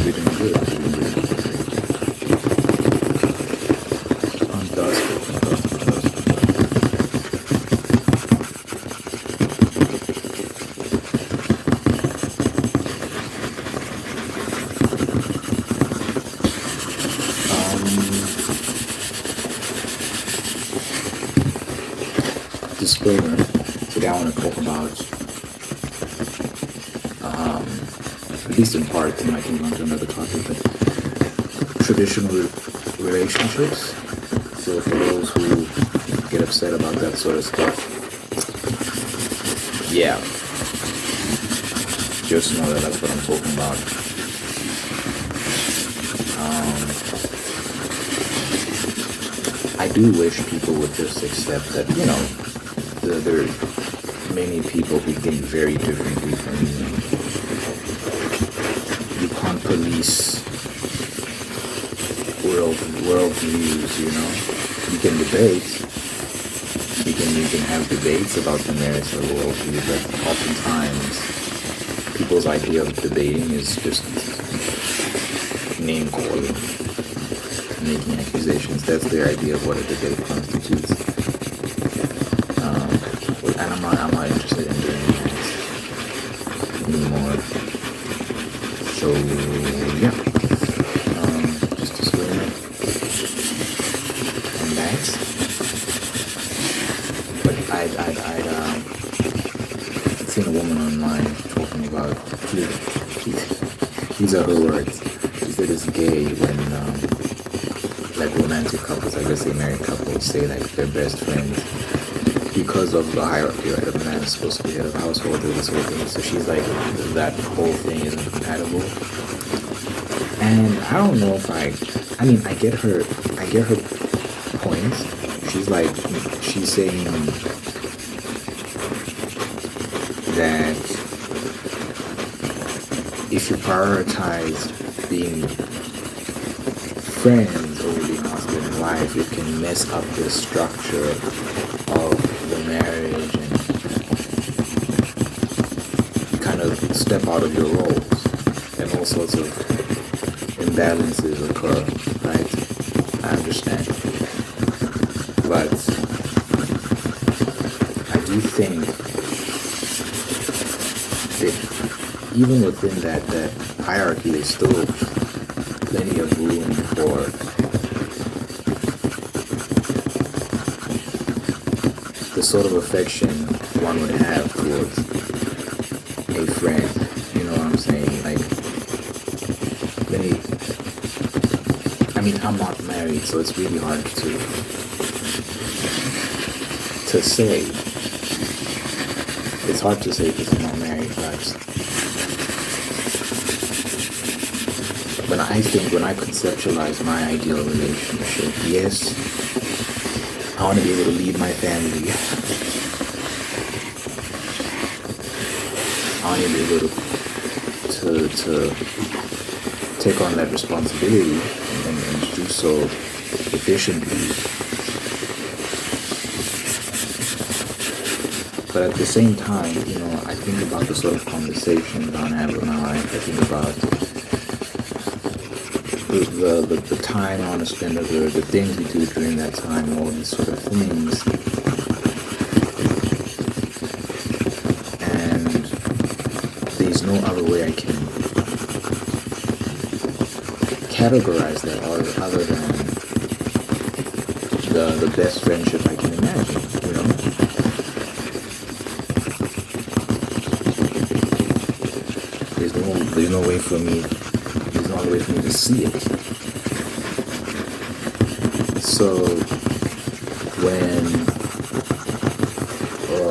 We're doing good. We're doing good. Undusted, undusted, disclaimer. Today I want to talk about, at least in part, it might move on to another topic, but traditional relationships. So for those who get upset about that sort of stuff, yeah, just know that that's what I'm talking about. I do wish people would just accept that, there are many people who think very differently from you. You can't police world views, You can debate. You can have debates about the merits of worldview, but oftentimes people's idea of debating is just name calling, making accusations. That's their idea of what a debate constitutes. And I'm not interested in doing that anymore. So yeah, just disclaimer on that. But I'd seen a woman online talking about these are her words. She said it's gay when like romantic couples, I guess they married couples, say like they're best friends because of the hierarchy, right? A man is supposed to be head of the household, or this whole thing. So she's like, that whole thing isn't compatible. And I don't know if I get her points. She's saying that if you prioritize being friends over being husband and wife, it can mess up the structure of the marriage and kind of step out of your roles, and all sorts of imbalances occur, right? I understand. But I do think that even within that hierarchy, there's still plenty of room for the sort of affection one would have towards a friend. You know what I'm saying? Like, I'm not married, so it's really hard to say. It's hard to say because I'm not married, but when I conceptualize my ideal relationship, yes, I want to be able to lead my family. I want to be able to take on that responsibility and do so efficiently. But at the same time, I think about the sort of conversations I want to have with my wife. I think about the time I want to spend with her, the things we do during that time, all these sort of things. And there's no other way I can categorize that other than the best friendship I can imagine, There's no way for me to see it. So when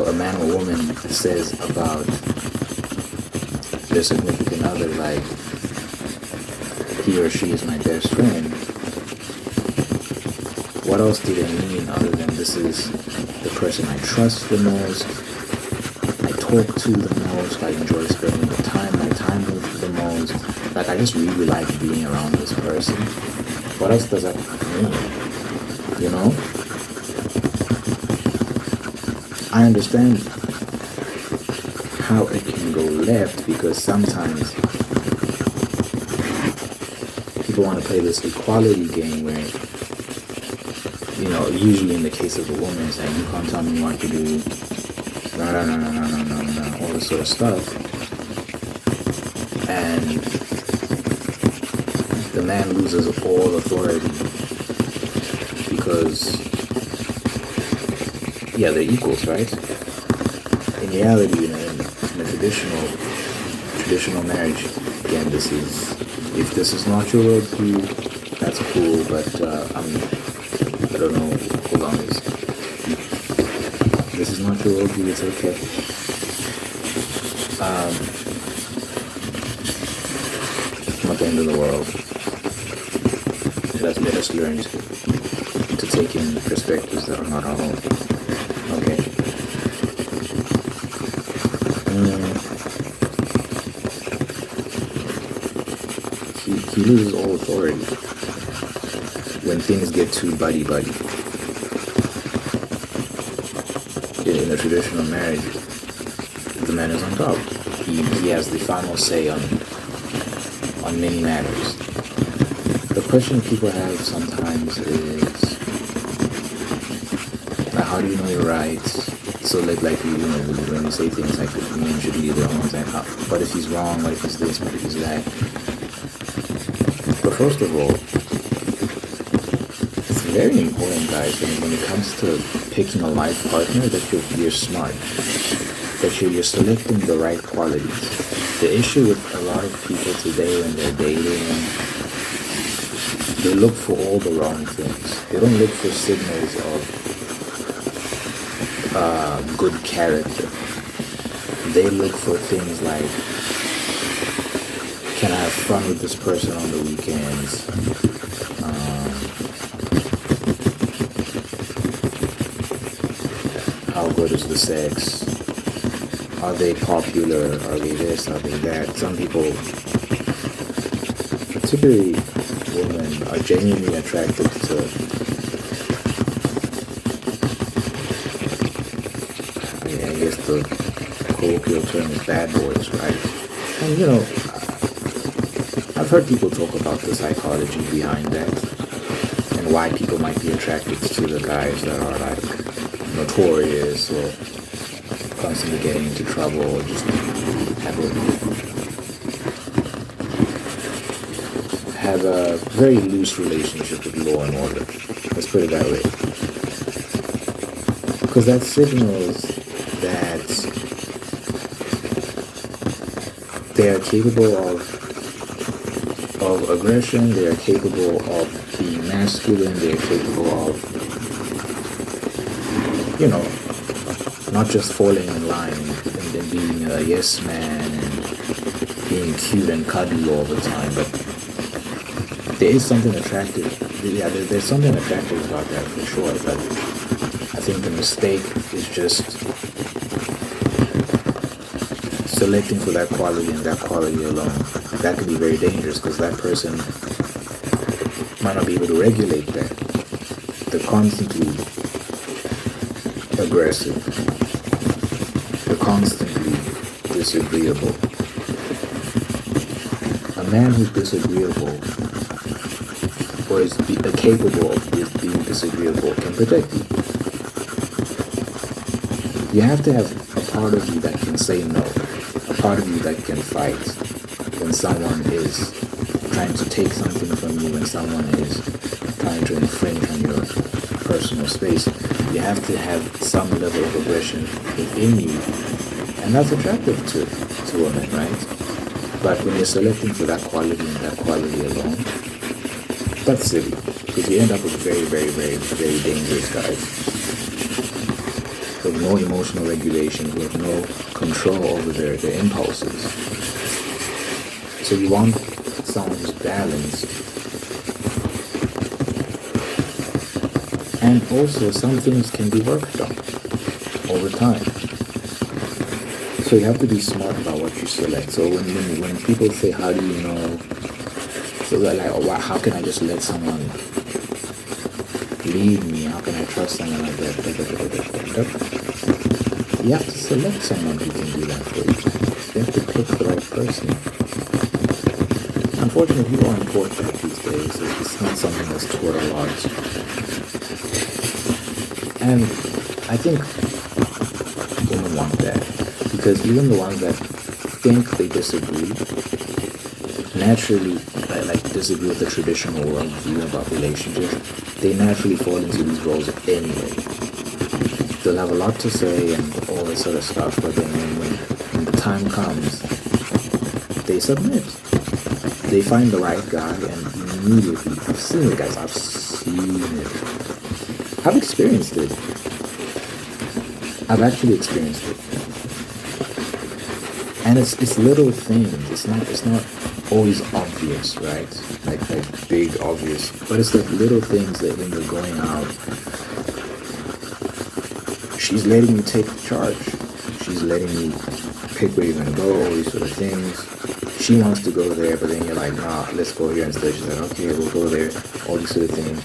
a man or woman says about their significant other, like, he or she is my best friend, what else do they mean other than this is the person I trust the most, I talk to the most, I enjoy spending my time with the most, like, I just really like being around this person. What else does that mean? I understand how it can go left, because sometimes people want to play this equality game where, usually in the case of a woman, it's like, you can't tell me what to do, no, no, no, no, no, no, no, no, all this sort of stuff. And the man loses all authority because, yeah, they're equals, right? In reality, in a traditional marriage, again, if this is not your worldview, that's cool, but I don't know, hold on, if this is not your worldview, it's okay. It's not the end of the world. Let us learn to take in perspectives that are not our own. Okay. He loses all authority when things get too buddy-buddy. In a traditional marriage, the man is on top. He has the final say on many matters. The question people have sometimes is, how do you know your rights? So when you say things like men should lead their own, like, what if he's wrong? What if he's this? What if he's that? But first of all, it's very important, guys, when it comes to picking a life partner, that you're smart, that you're selecting the right qualities. The issue with a lot of people today when they're dating, they look for all the wrong things. They don't look for signals of good character. They look for things like, can I have fun with this person on the weekends? How good is the sex? Are they popular? Are they this? Are they that? Some people, particularly women, are genuinely attracted to I guess the colloquial term is bad boys, right? And I've heard people talk about the psychology behind that and why people might be attracted to the guys that are like notorious or constantly getting into trouble or just have a very loose relationship with law and order. Let's put it that way. Because that signals that they are capable of aggression, they are capable of being masculine, they are capable of, not just falling in line and being a yes man and being cute and cuddly all the time, but there is something attractive. Yeah, there's something attractive about that for sure, but I think the mistake is just selecting for that quality and that quality alone. That could be very dangerous because that person might not be able to regulate that. They're constantly aggressive. They're constantly disagreeable. A man who's disagreeable or is capable of being disagreeable can protect you. You have to have a part of you that can say no, a part of you that can fight when someone is trying to take something from you, when someone is trying to infringe on your personal space. You have to have some level of aggression within you, and that's attractive to women, right? But when you're selecting for that quality and that quality alone, that's silly, because you end up with very, very, very, very dangerous guys with no emotional regulation, who have no control over their impulses. So you want someone who's balanced. And also, some things can be worked on over time. So you have to be smart about what you select. So when people say, how do you know? So they're like, oh, wow, how can I just let someone lead me? How can I trust someone like that? You have to select someone who can do that for you. You have to pick the right person. Unfortunately, people aren't taught that these days. It's not something that's taught a lot. And I think women want that. Because even the ones that think they disagree, naturally, like disagree with the traditional worldview about relationships, they naturally fall into these roles anyway. They'll have a lot to say and all this sort of stuff, but then when the time comes, they submit. They find the right guy and immediately, I've seen it, guys, I've seen it. I've experienced it. I've actually experienced it. And it's little things. It's not always obvious, right? Like big obvious. But it's like little things that when you're going out, she's letting you take the charge. She's letting you pick where you're gonna go, all these sort of things. She wants to go there, but then you're like, nah, let's go here instead. She's like, okay, we'll go there, all these sort of things.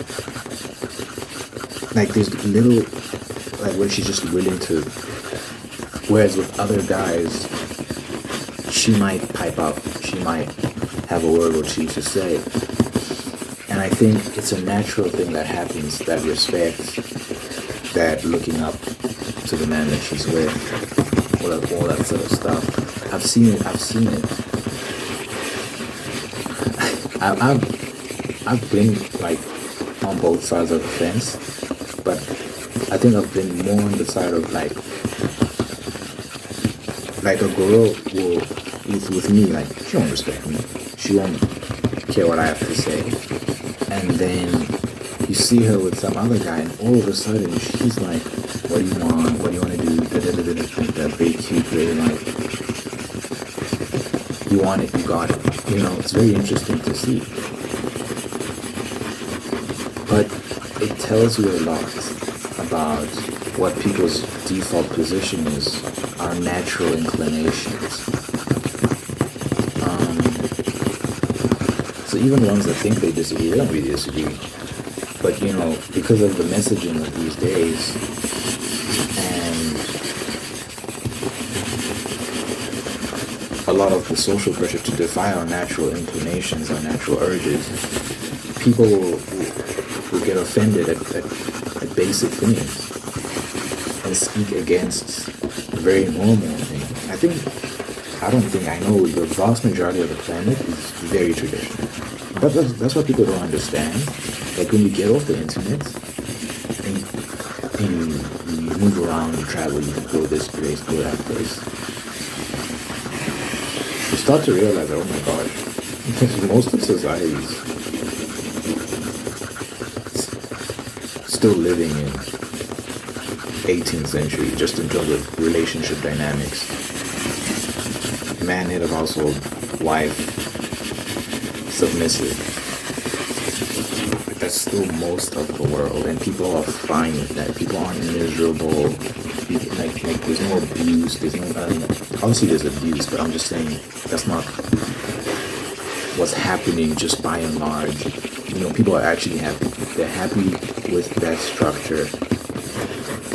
Like there's little, like where she's just willing to, whereas with other guys, she might pipe up, she might have a word or two to say. And I think it's a natural thing that happens, that respect, that looking up to the man that she's with, all that sort of stuff. I've seen it. I've been like on both sides of the fence, but I think I've been more on the side of like a girl will with me, like she won't respect me, she won't care what I have to say, and then you see her with some other guy and all of a sudden she's like, what do you want, what do you want to do, like that very cute, very like, you want it, you got it, you know. It's very interesting to see, but it tells you a lot about what people's default position is, our natural inclinations. So even ones that think they disagree, they don't really disagree. But you know, because of the messaging of these days, and a lot of the social pressure to defy our natural inclinations, our natural urges, people will get offended at basic things and speak against very normal things. I know the vast majority of the planet is very traditional. But that's what people don't understand. Like when you get off the internet and you move around, you travel, you go this place, go that place, you start to realize that, oh my gosh, most of society is still living in 18th century, just in terms of relationship dynamics. Man, head of household, wife, submissive. That's still most of the world, and people are fine with that. People aren't miserable. Like there's no abuse. There's no obviously there's abuse, but I'm just saying that's not what's happening. Just by and large, you know, people are actually happy. They're happy with that structure,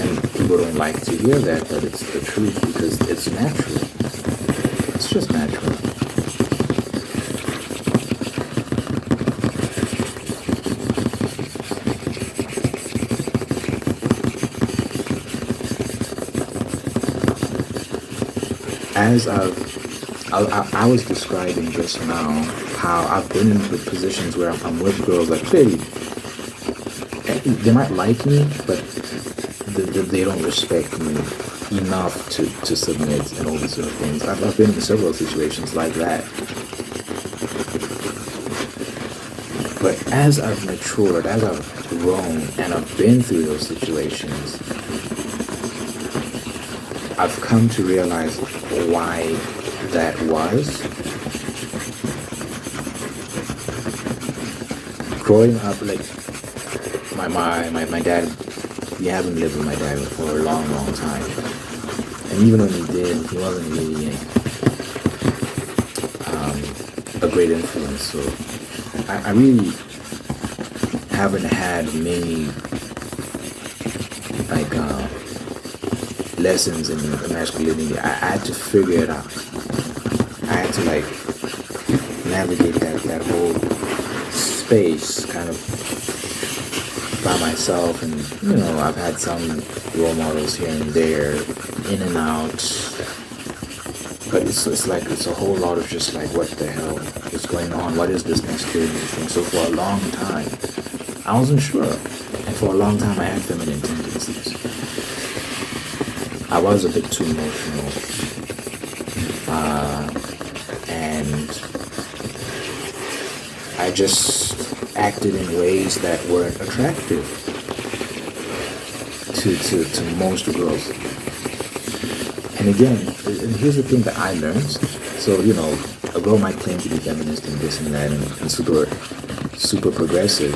and people don't like to hear that, but it's the truth because it's natural. It's just natural. As I was describing just now how I've been in positions where I'm with girls that clearly they might like me, but they don't respect me enough to submit and all these sort of things. I've been in several situations like that. But as I've matured, as I've grown, and I've been through those situations, I've come to realize why that was. Growing up, like my dad, we haven't lived with my dad for a long, long time. And even when he did, he wasn't really a great influence. So I really haven't had many lessons in masculinity. I had to figure it out. I had to navigate that whole space, kind of by myself, and I've had some role models here and there, in and out, but it's like it's a whole lot of just like, what the hell is going on? What is this masculinity thing? So for a long time, I wasn't sure, and for a long time I had feminine tendencies. I was a bit too emotional, and I just acted in ways that weren't attractive to most girls. And again, and here's the thing that I learned. So, a girl might claim to be feminist and this and that and super progressive.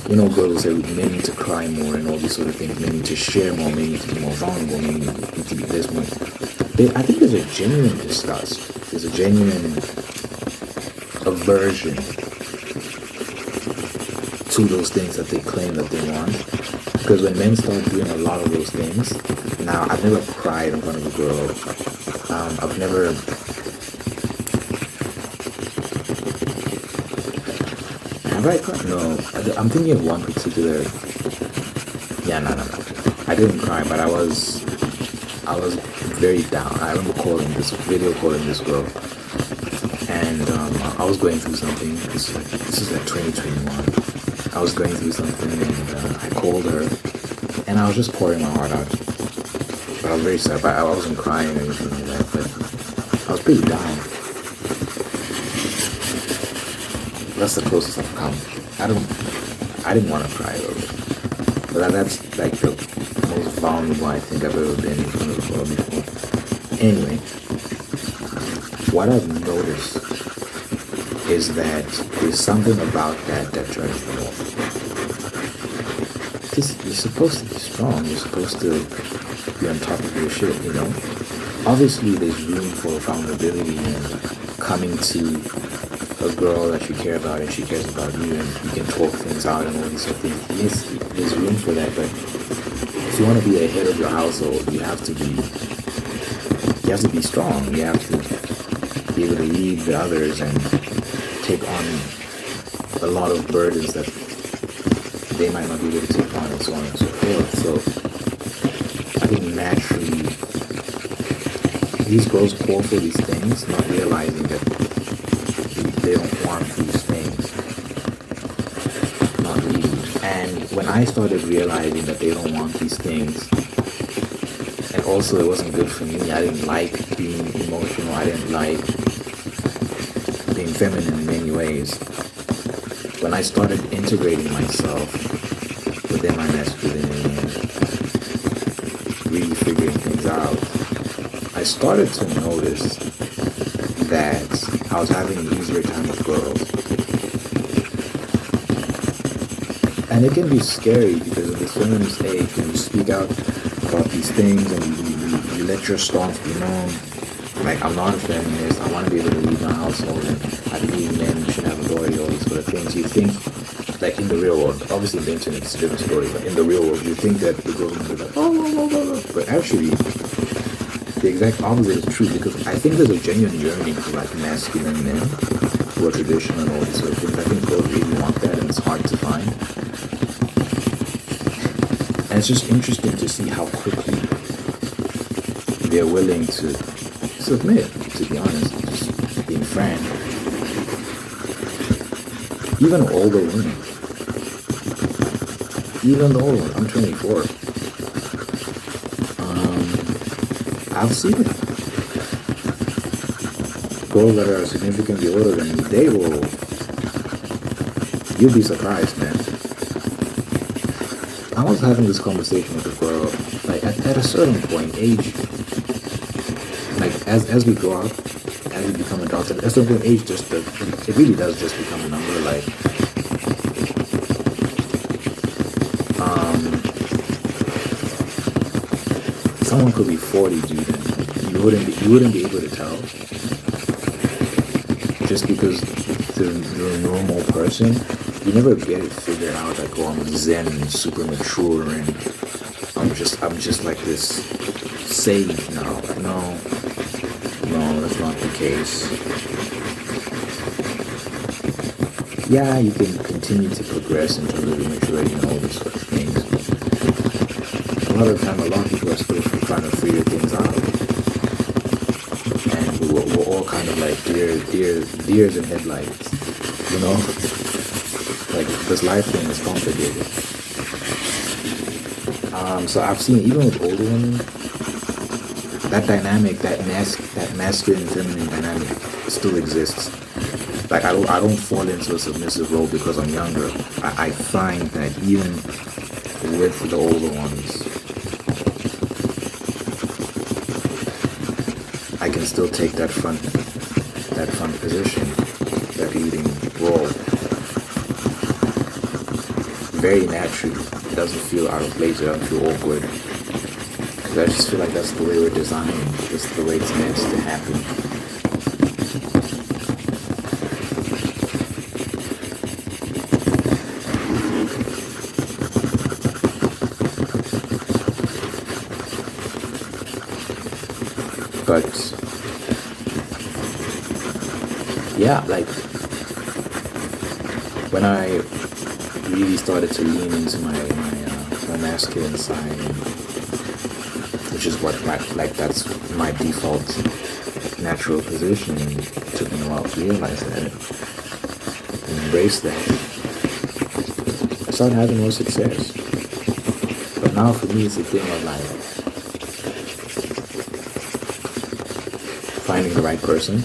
Girls will say men need to cry more and all these sort of things. Men need to share more. Men need to be more vulnerable. Men need to be this more. I think there's a genuine disgust. There's a genuine aversion to those things that they claim that they want. Because when men start doing a lot of those things, now I've never cried in front of a girl. I've never. Have I cried? No. I'm thinking of one particular. Yeah, no. I didn't cry, but I was very down. I remember video calling this girl, and I was going through something. This is like 2021. I was going through something, and I called her, and I was just pouring my heart out. But I was very sad. But I wasn't crying or anything like that. But I was pretty down. That's the closest I've come. I didn't want to cry over it. But that's like the most vulnerable I think I've ever been in front of a girl before. Anyway, what I've noticed is that there's something about that drives me off. You're supposed to be strong. You're supposed to be on top of your shit, Obviously, there's room for vulnerability and coming to a girl that you care about and she cares about you, and you can talk things out and all these sort of things. Yes, there's room for that, but if you want to be the head of your household, you have to be strong. You have to be able to lead the others and take on a lot of burdens that they might not be able to take on, and so on and so forth. So I think naturally these girls call for these things, not realizing that they don't want these things. Not really. And when I started realizing that they don't want these things, and also it wasn't good for me, I didn't like being emotional, I didn't like being feminine in many ways. When I started integrating myself within my masculinity and really figuring things out, I started to notice that I was having an easier time with girls. And it can be scary because at this feminist age, when you speak out about these things and you let your stance be known, like, I'm not a feminist, I want to be able to lead my household, and I believe men should have authority, all these sort of things. You think, like, in the real world, obviously the internet is a different story, but in the real world, you think that the girls will be like, oh. But actually, the exact opposite is true, because I think there's a genuine yearning for, like, masculine men who are traditional and all these sort of things. I think girls really want that, and it's hard to find. And it's just interesting to see how quickly they're willing to submit, to be honest, just being frank. Even older women. Even older. I'm 24. I've seen it. Girls that are significantly older than me, you'll be surprised, man. I was having this conversation with a girl, like, at a certain point, age, like, as we grow up, as we become adults, at a certain point, age it really does just become a number. Like, someone could be 40, dude, and you wouldn't be able to tell, just because they're a normal person. You never get it figured out, like, oh, I'm zen and super mature and I'm just like this sage now. No, that's not the case. yeah, you can continue to progress in terms of your maturity and all these sort of things. A lot of the time, a lot of people are still trying to figure things out, and we're all kind of like deers in headlights, you know. Like this life thing is complicated. So I've seen even with older women, that dynamic, that masculine and feminine dynamic still exists. Like I don't fall into a submissive role because I'm younger. I find that even with the older ones, I can still take that front position, that leading role, very naturally. It doesn't feel out of place. It doesn't feel awkward. Because I just feel like that's the way we're designed. That's the way it's meant to happen. But yeah, like when I really started to lean into my masculine side, which is what like that's my default natural position, and it took me a while to realize that and embrace that. I started having more success. But now for me, it's a thing of like finding the right person.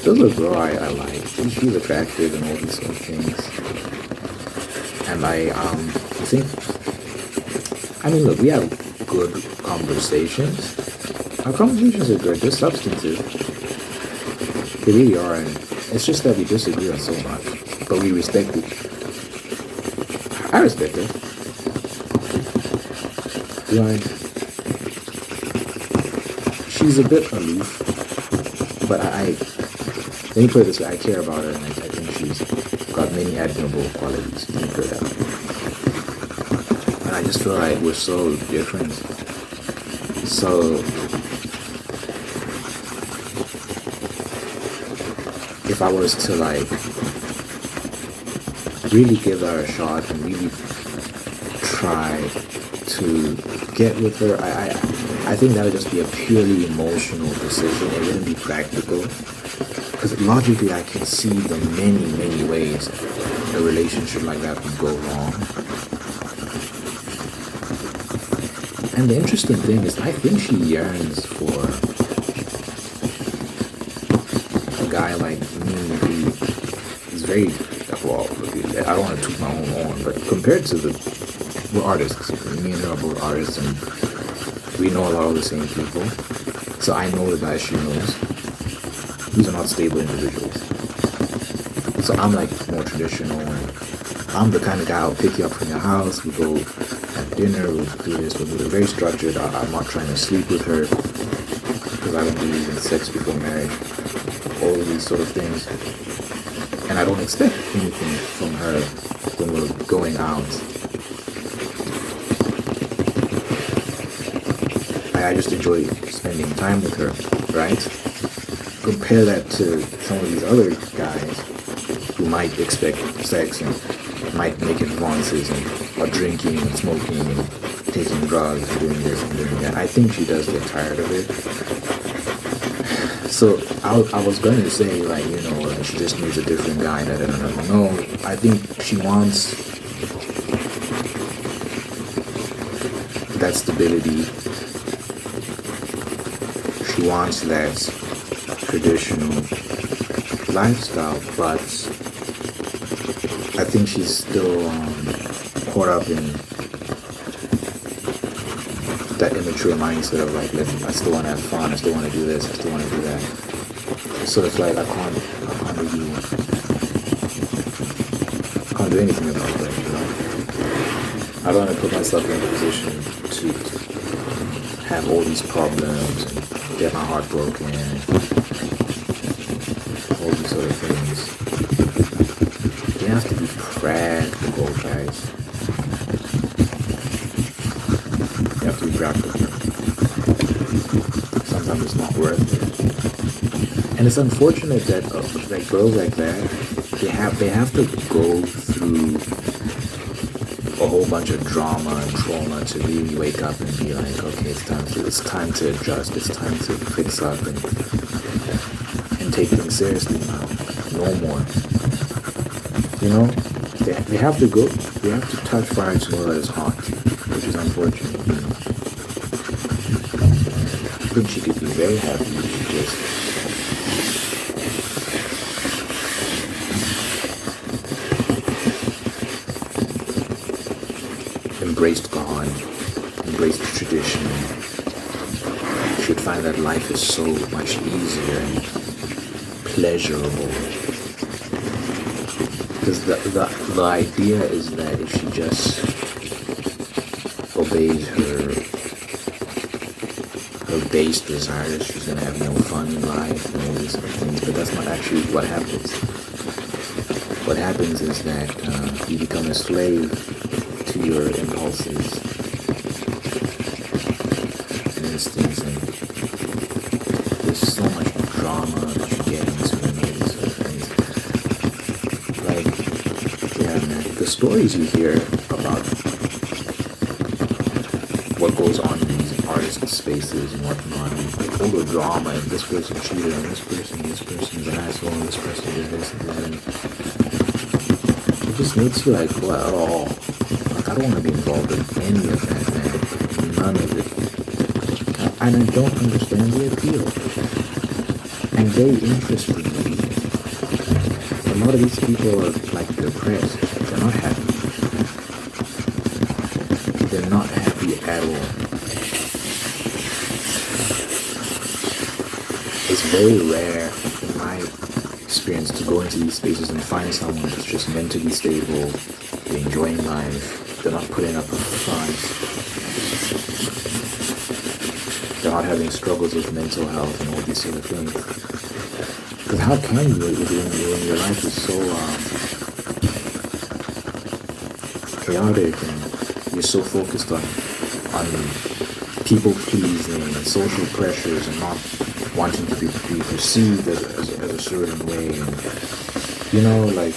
There's a girl I like. She's attractive and all these sort of things. And I think, I mean, look, we have good conversations. Our conversations are good. They're substantive. They really are. And it's just that we disagree on so much. But we respect it. I respect it. Like, she's a bit aloof. But let me put it this way, I care about her, and I think she's got many admirable qualities. Let me put it that way. And I just feel like we're so different. So, if I was to like really give her a shot and really try to get with her, I think that would just be a purely emotional decision. It wouldn't be practical. Because logically, I can see the many ways a relationship like that would go wrong. And the interesting thing is, I think she yearns for a guy like me who is very, well, I don't want to toot my own horn, but compared to we're artists. Me and her are both artists, and we know a lot of the same people. So I know the guys she knows. These are not stable individuals. So I'm like more traditional, and I'm the kind of guy I'll pick you up from your house, we go have dinner, we'll do this, we'll do it very structured. I'm not trying to sleep with her because I don't believe in sex before marriage, all of these sort of things. And I don't expect anything from her when we're going out. I just enjoy spending time with her, right? Compare that to some of these other guys who might expect sex and might make advances and are drinking and smoking and taking drugs and doing this and doing that. I think she does get tired of it. So I was going to say, like, you know, she just needs a different guy. No, I think she wants that stability. She wants that traditional lifestyle, but I think she's still caught up in that immature mindset of like, I still want to have fun, I still want to do this, I still want to do that. So it's like I can't do anything about that, you know. I don't want to put myself in a position to have all these problems and get my heart broken, all these sort of things. You have to be practical, guys. You have to be practical. Sometimes it's not worth it. And it's unfortunate that like girls like that, they have to go through a whole bunch of drama and trauma to really wake up and be like, okay, it's time to adjust, it's time to fix up and take things seriously now. No more. You know? They have to touch fire to know that it's hot, which is unfortunate. You know? I think she could be very happy if she just embraced God, embraced tradition. She would find that life is so much easier and pleasurable. Because the idea is that if she just obeys her base desires, she's gonna have no fun in life and all these other things. But that's not actually what happens. What happens is that you become a slave to your impulses and instincts, and there's so much drama that you get into and all these other things. Like, yeah, man, the stories you hear about what goes on in these artist spaces and whatnot, and like all the drama, and this person cheated on this person's an asshole, and this person did this and that, and it just makes you like, well, I don't want to be involved in any of that, man. None of it. And I don't understand the appeal. And very interestingly, a lot of these people are like depressed. They're not happy. They're not happy at all. It's very rare, in my experience, to go into these spaces and find someone that's just mentally stable, they're enjoying life, they're not putting up a front, they're not having struggles with mental health and all these sort of things. Because how can you when your life is so chaotic and you're so focused on people pleasing and social pressures and not wanting to be perceived as a certain way, and you know, like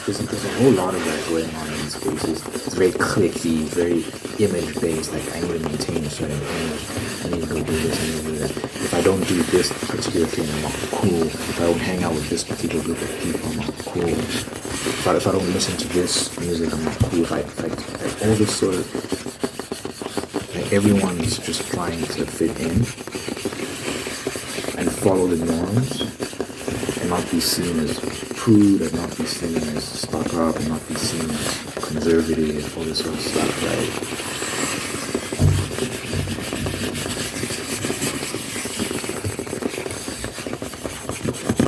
there's a whole lot of that going on in these spaces. It's very cliquey, very image based. Like, I need to maintain a certain image. I need to go do this, I need to do that. If I don't do this particular thing, I'm not cool. If I don't hang out with this particular group of people, I'm not cool. If I don't listen to this music, I'm not cool. If I all this sort of, like, everyone's just trying to fit in and follow the norms and not be seen as prude, and not be seen as stuck up, and not be seen as conservative, all this sort of stuff, right?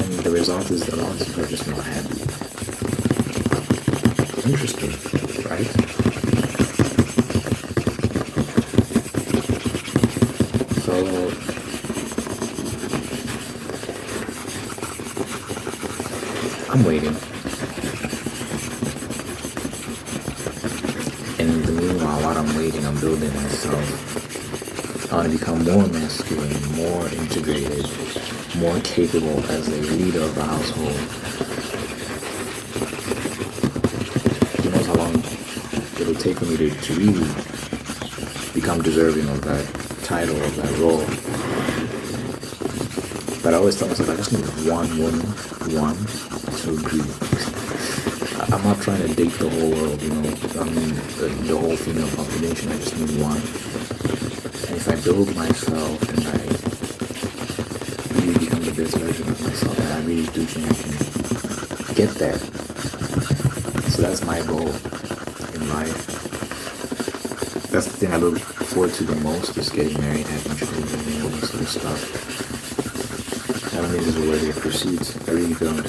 And the result is that a lot of people are just not happy. Interesting, right? So I'm waiting. And in the meanwhile, while I'm waiting, I'm building myself. I want to become more masculine, more integrated, more capable as a leader of a household. Who knows how long it'll take for me to really become deserving of that title, of that role. But I always tell myself, I just need one woman, to agree. I'm not trying to date the whole world, you know. I mean, the whole female population. I just need one. And if I build myself and I really become the best version of myself, and I really do think I can get there. So that's my goal in life. That's the thing I look forward to the most, is getting married, having children, and all this sort of stuff. I don't think there's a worthy of pursuits. I really don't.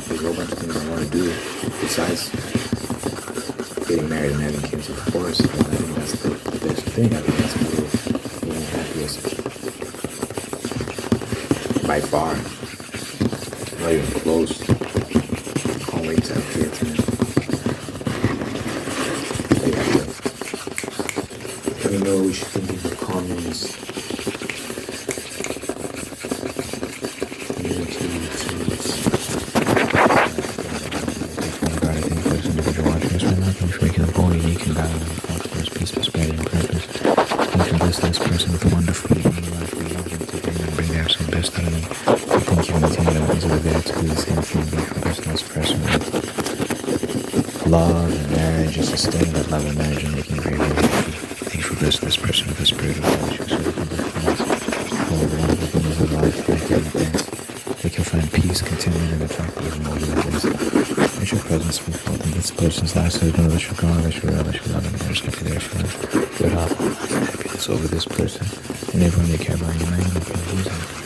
There's a whole bunch of things I want to do besides getting married and having kids, of course. And I think that's the best thing. I think that's the being happiest by far. Not even close. Can't wait to have kids, man. So yeah, let me know what you should think in the comments. Communicate. other ones are there to do the same thing, but for this most person with love and marriage is sustaining that love and marriage and making very, very happy. Thank you for blessing this person with the spirit of fellowship so they can be friends. All the wonderful things in life, thank you, thanks. They can find peace, contentment, and attract even more blessings. Let your presence be felt in this person's life so they're going to let you go, let you love, and there's going to be there for them. Good health, happiness over this person and everyone they care about in your name.